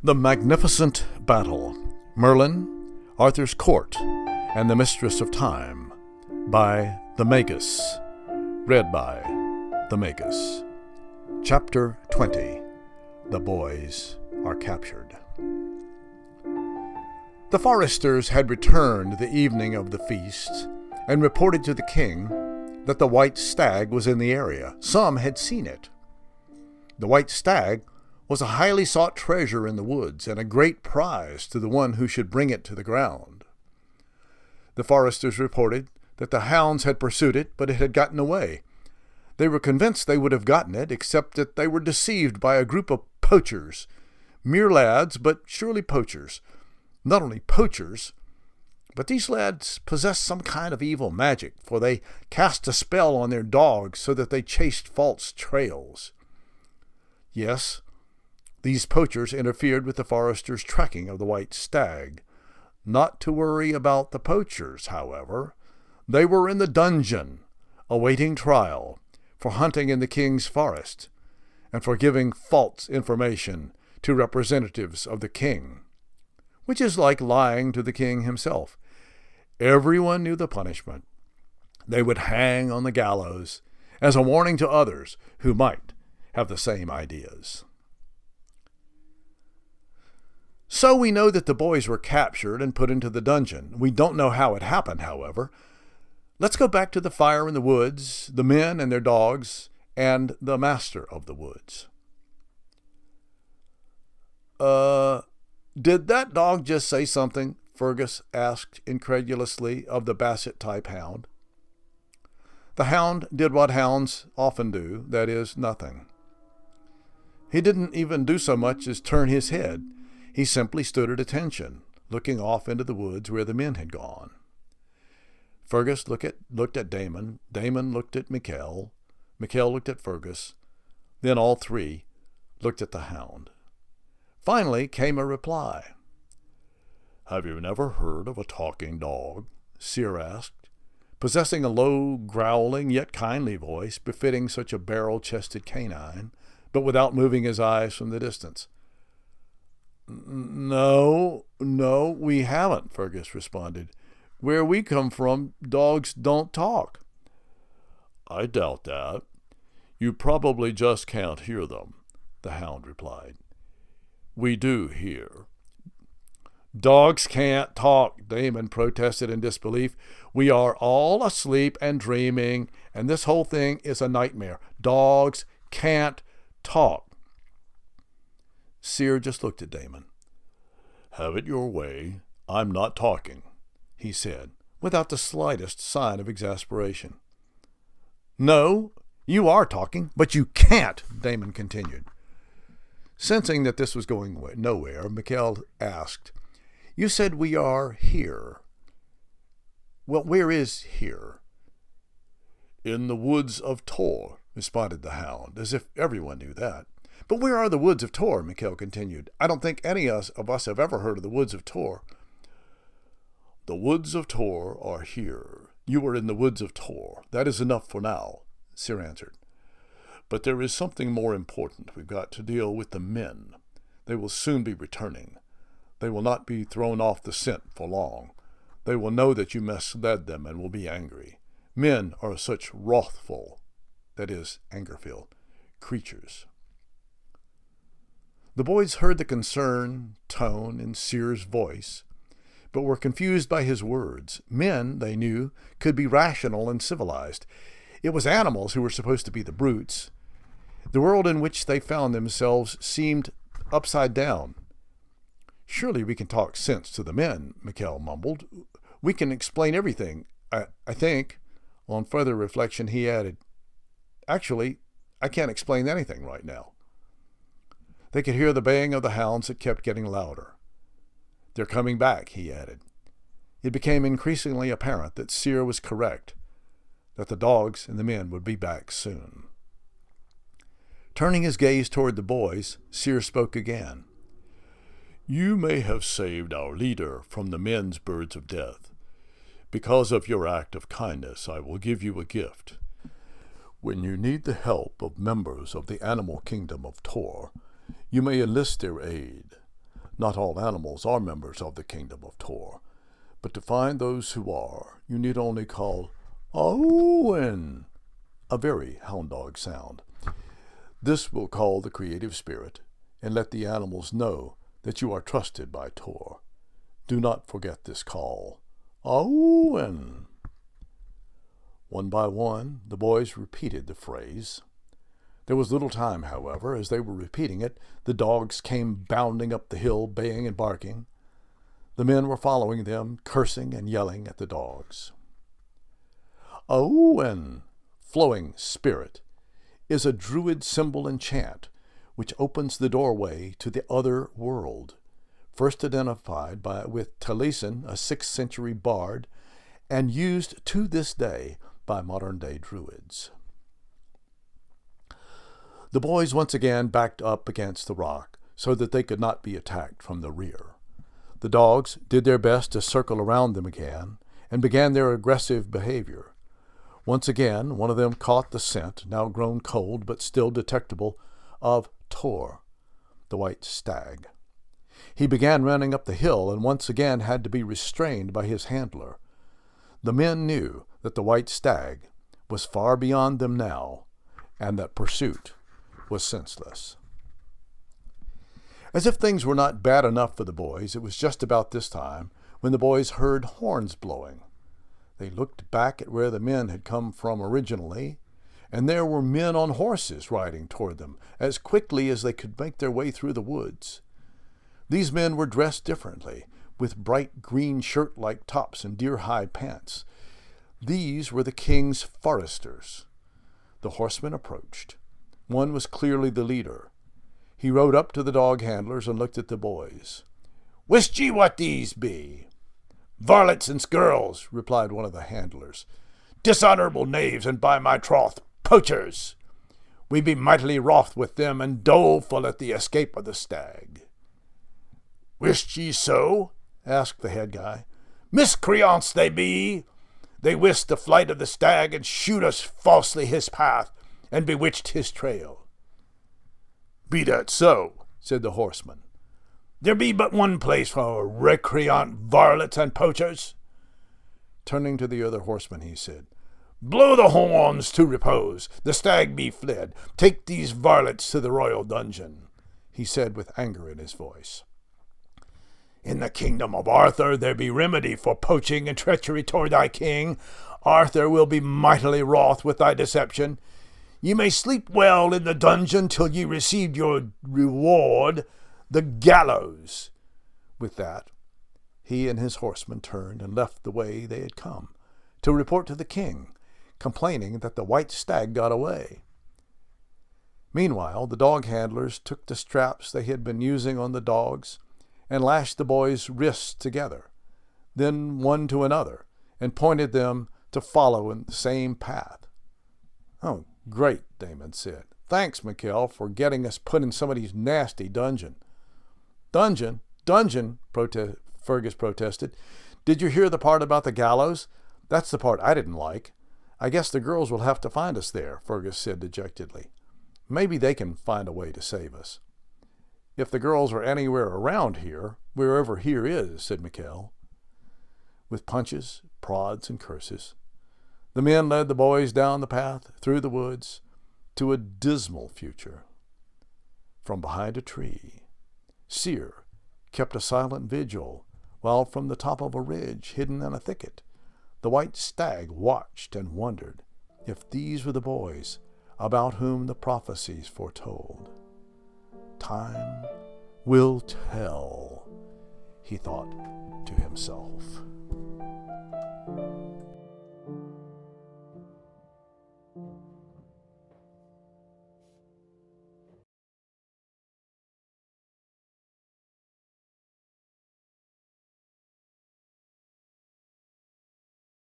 The Magnificent Battle, Merlin, Arthur's Court, and the Mistress of Time, by the Magus. Read by the Magus. Chapter 20. The Boys Are Captured. The foresters had returned the evening of the feast, and reported to the king that the white stag was in the area. Some had seen it. The white stag was a highly sought treasure in the woods, and a great prize to the one who should bring it to the ground. The foresters reported that the hounds had pursued it, but it had gotten away. They were convinced they would have gotten it, except that they were deceived by a group of poachers. Mere lads, but surely poachers. Not only poachers, but these lads possessed some kind of evil magic, for they cast a spell on their dogs so that they chased false trails. Yes, these poachers interfered with the foresters' tracking of the white stag. Not to worry about the poachers, however. They were in the dungeon, awaiting trial, for hunting in the king's forest, and for giving false information to representatives of the king, which is like lying to the king himself. Everyone knew the punishment. They would hang on the gallows as a warning to others who might have the same ideas. So we know that the boys were captured and put into the dungeon. We don't know how it happened, however. Let's go back to the fire in the woods, the men and their dogs, and the master of the woods. Did that dog just say something? Fergus asked incredulously of the basset-type hound. The hound did what hounds often do, that is, nothing. He didn't even do so much as turn his head. He simply stood at attention, looking off into the woods where the men had gone. Fergus looked at Damon. Damon looked at Mikel. Mikel looked at Fergus. Then all three looked at the hound. Finally came a reply. "Have you never heard of a talking dog?" Seer asked, possessing a low, growling, yet kindly voice befitting such a barrel-chested canine, but without moving his eyes from the distance. No, we haven't," Fergus responded. "Where we come from, dogs don't talk." "I doubt that. You probably just can't hear them," the hound replied. "We do hear." "Dogs can't talk," Damon protested in disbelief. "We are all asleep and dreaming, and this whole thing is a nightmare. Dogs can't talk." Seer just looked at Damon. "Have it your way. I'm not talking," he said, without the slightest sign of exasperation. "No, you are talking, but you can't," Damon continued. Sensing that this was going nowhere, Mikel asked, "You said we are here. Well, where is here?" "In the woods of Tor," responded the hound, as if everyone knew that. "But where are the woods of Tor?" Mikel continued. "I don't think any of us have ever heard of the woods of Tor." "The woods of Tor are here. You are in the woods of Tor. That is enough for now," Seer answered. "But there is something more important. We've got to deal with the men. They will soon be returning. They will not be thrown off the scent for long. They will know that you misled them and will be angry. Men are such wrathful, that is, anger-filled, creatures." The boys heard the concern, tone, in Seer's voice, but were confused by his words. Men, they knew, could be rational and civilized. It was animals who were supposed to be the brutes. The world in which they found themselves seemed upside down. "Surely we can talk sense to the men," Mikel mumbled. "We can explain everything, I think." On further reflection, he added, "Actually, I can't explain anything right now." They could hear the baying of the hounds that kept getting louder. "They're coming back," he added. It became increasingly apparent that Seer was correct, that the dogs and the men would be back soon. Turning his gaze toward the boys, Seer spoke again. "You may have saved our leader from the men's birds of death. Because of your act of kindness, I will give you a gift. When you need the help of members of the animal kingdom of Tor, you may enlist their aid. Not all animals are members of the kingdom of Tor, but to find those who are, you need only call Owen, a very hound dog sound. This will call the creative spirit and let the animals know that you are trusted by Tor. Do not forget this call. Owen. One by one, the boys repeated the phrase. There was little time, however. As they were repeating it, the dogs came bounding up the hill, baying and barking. The men were following them, cursing and yelling at the dogs. Owen, flowing spirit, is a druid symbol and chant which opens the doorway to the other world, first identified with Taliesin, a 6th century bard, and used to this day by modern-day druids. The boys once again backed up against the rock so that they could not be attacked from the rear. The dogs did their best to circle around them again and began their aggressive behavior. Once again, one of them caught the scent, now grown cold but still detectable, of Tor, the white stag. He began running up the hill and once again had to be restrained by his handler. The men knew that the white stag was far beyond them now, and that pursuit was senseless. As if things were not bad enough for the boys, it was just about this time when the boys heard horns blowing. They looked back at where the men had come from originally, and there were men on horses riding toward them as quickly as they could make their way through the woods. These men were dressed differently, with bright green shirt-like tops and deer-high pants. These were the king's foresters. The horsemen approached. One was clearly the leader. He rode up to the dog handlers and looked at the boys. "Wist ye what these be?" "Varlets and skirls," replied one of the handlers. "Dishonorable knaves, and by my troth, poachers. We be mightily wroth with them, and doleful at the escape of the stag." "Wist ye so?" asked the head guy. "Miscreants they be. They wist the flight of the stag, and shoot us falsely his path, and bewitched his trail." "Be that so?" said the horseman. "There be but one place for recreant varlets and poachers." Turning to the other horseman, he said, "Blow the horns to repose. The stag be fled. Take these varlets to the royal dungeon," he said with anger in his voice. "In the kingdom of Arthur there be remedy for poaching and treachery toward thy king. Arthur will be mightily wroth with thy deception. Ye may sleep well in the dungeon till ye received your reward, the gallows." With that, he and his horsemen turned and left the way they had come, to report to the king, complaining that the white stag got away. Meanwhile, the dog handlers took the straps they had been using on the dogs and lashed the boys' wrists together, then one to another, and pointed them to follow in the same path. "Oh, great," Damon said. "Thanks, Mikel, for getting us put in somebody's nasty dungeon." "Dungeon? Dungeon?" Fergus protested. "Did you hear the part about the gallows? That's the part I didn't like. I guess the girls will have to find us there," Fergus said dejectedly. "Maybe they can find a way to save us." "If the girls are anywhere around here, wherever here is," said Mikel. With punches, prods, and curses, the men led the boys down the path, through the woods, to a dismal future. From behind a tree, Seer kept a silent vigil, while from the top of a ridge, hidden in a thicket, the white stag watched and wondered if these were the boys about whom the prophecies foretold. "Time will tell," he thought to himself.